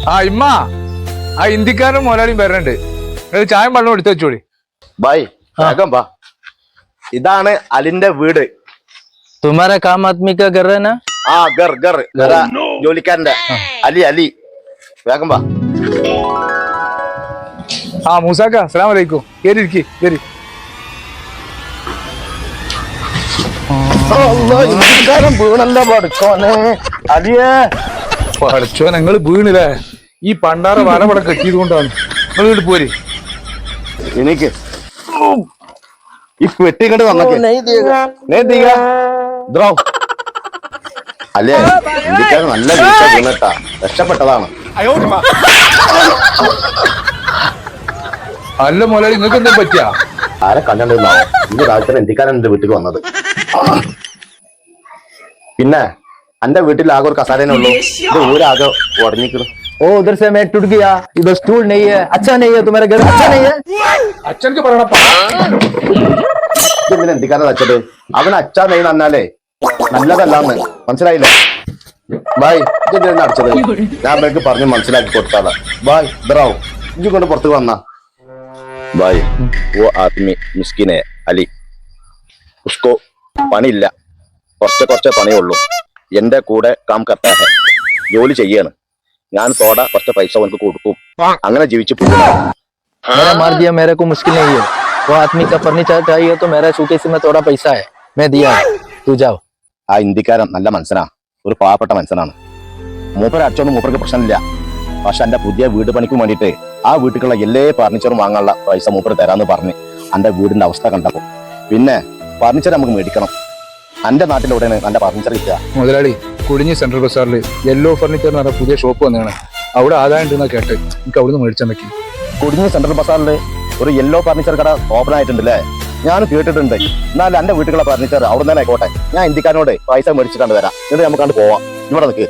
ആ ഇമ്മ ആ ഇന്ത്യക്കാരനും മുതലാളിയും വരണുണ്ട്. ചായം വെള്ളം എടുത്ത് വെച്ചോളി. ബായ് വേഗം വാ. ഇതാണ് അലിന്റെ വീട്. तुम्हारा काम आदमी का कर रहा है ना? ആ ഗർ ഗർ ഗറ ജോലിക്കാരന്റെ അലി അലി. വേഗം വാ. ആ മൂസാക്ക അസ്സലാമു അലൈക്കും. കേറി ഇരിക്കി കേറി. വീണല്ലോ പഠിച്ചോനെ അലിയേ. പഠിച്ചോ ഞങ്ങള് വീണില്ലേ? ഈ പണ്ടാറ വലപട കെട്ടിയത് കൊണ്ടാണ്. നിങ്ങൾ വീട് പോരി. എനിക്ക് ഈ പെട്ടി കണ്ട് വന്നേ അല്ലേ? ഇന്ത്യക്കാരൻ നല്ല വീഴ്ച വീണട്ടാ, രക്ഷപ്പെട്ടതാണ്. അല്ല മുതലാളി നിങ്ങൾക്ക് എന്താ പറ്റിയാ? ആരെ കണ്ടിട്ടുണ്ടാവും. ഇന്ന് രാത്രി ഇന്ത്യക്കാരൻ എന്റെ വീട്ടിൽ വന്നത്. പിന്നെ എന്റെ വീട്ടിൽ ആകെ ഒരു കസാരനെ ഉള്ളൂ. ഇത് ഊരാകെ ഉടഞ്ഞിക്കണം. ओ उधर से मैं टूट गया, इधर स्टूल नहीं है, अच्छा नहीं है, तुम्हारा घर अच्छा नहीं है. അച്ഛനക്ക് പറയണപ്പാ. ഇതെന്തിനാ ഇന്ത്യക്കാരൻ വെച്ചത്? അവൻ അച്ഛാ നെയ്യ് തന്നാലേ നല്ലതല്ലാന്ന് മനസ്സിലായില്ലേ? ബായ് ഇതെന്തിനാ അടിച്ചത്? ഞാൻ അവർക്ക് പറഞ്ഞ് മനസ്സിലാക്കി കൊടുത്താളാ. ബായ് ഇതറാവും ഇഞ്ചി കൊണ്ട് പുറത്തേക്ക് വന്നാ. ബായ് ഓ ആദ്മി മിസ്കിനെ അലി, ഉസ്കോ പണിയില്ല, കുറച്ചേ പണിയുള്ളൂ. എന്റെ കൂടെ കാം കർത്താ ഹെ, ജോലി ചെയ്യാണ്. ഞാൻ തോടാ കുറച്ച് പൈസ അവനക്ക് കൊടുക്കും. അങ്ങനെ ജീവിച്ചു പോകും. मेरा मार दिया, मेरे को मुश्किल नहीं है. वो आदमी का फर्नीचर चाहिए तो मेरा सूटकेस में थोड़ा पैसा है, मैं दिया, तू जाओ. ആ ഇന്ത്യക്കാരൻ നല്ല മനുഷ്യനാ, ഒരു പാവപ്പെട്ട മനുഷ്യനാണ്. മൂപ്പര് അച്ഛനൊന്നും മൂപ്പർക്ക് പ്രശ്നമില്ല. പക്ഷെ എന്റെ പുതിയ വീട് പണിക്ക് വേണ്ടിയിട്ട് ആ വീട്ടിലുള്ള എല്ലാ ഫർണിച്ചറും വാങ്ങാനുള്ള പൈസ മൂപ്പര് തരാന്ന് പറഞ്ഞ് എന്റെ വീടിന്റെ അവസ്ഥ കണ്ടപ്പോ പിന്നെ ഫർണിച്ചർ നമുക്ക് മേടിക്കണം. എന്റെ നാട്ടിലൂടെയാണ് നല്ല ഫർണിച്ചർ കിട്ടുക. മുതലാളി കുടിഞ്ഞി സെൻട്രൽ ബസാറിൽ യെല്ലോ ഫർണിച്ചർ എന്ന് പറഞ്ഞ പുതിയ ഷോപ്പ് വന്നതാണ്. അവിടെ ആദായം ഉണ്ടെന്നാ കേട്ട് എനിക്ക് അവിടുന്ന് മേടിച്ചാൽ പറ്റി. കുടിഞ്ഞി സെൻട്രൽ ബസാറിൽ ഒരു യെല്ലോ ഫർണിച്ചർ കട ഓപ്പൺ ആയിട്ടുണ്ടല്ലേ? ഞാൻ കേട്ടിട്ടുണ്ട്. എന്നാൽ എന്റെ വീട്ടിലുള്ള ഫർണിച്ചർ അവിടെ തന്നെ ആയിക്കോട്ടെ. ഞാൻ ഇന്ത്യക്കാരനോട് പൈസ മേടിച്ചിട്ടാണ് വരാം. എന്നിട്ട് നമുക്കാണ്ട് പോവാം. ഇവിടെ നിൽക്ക്.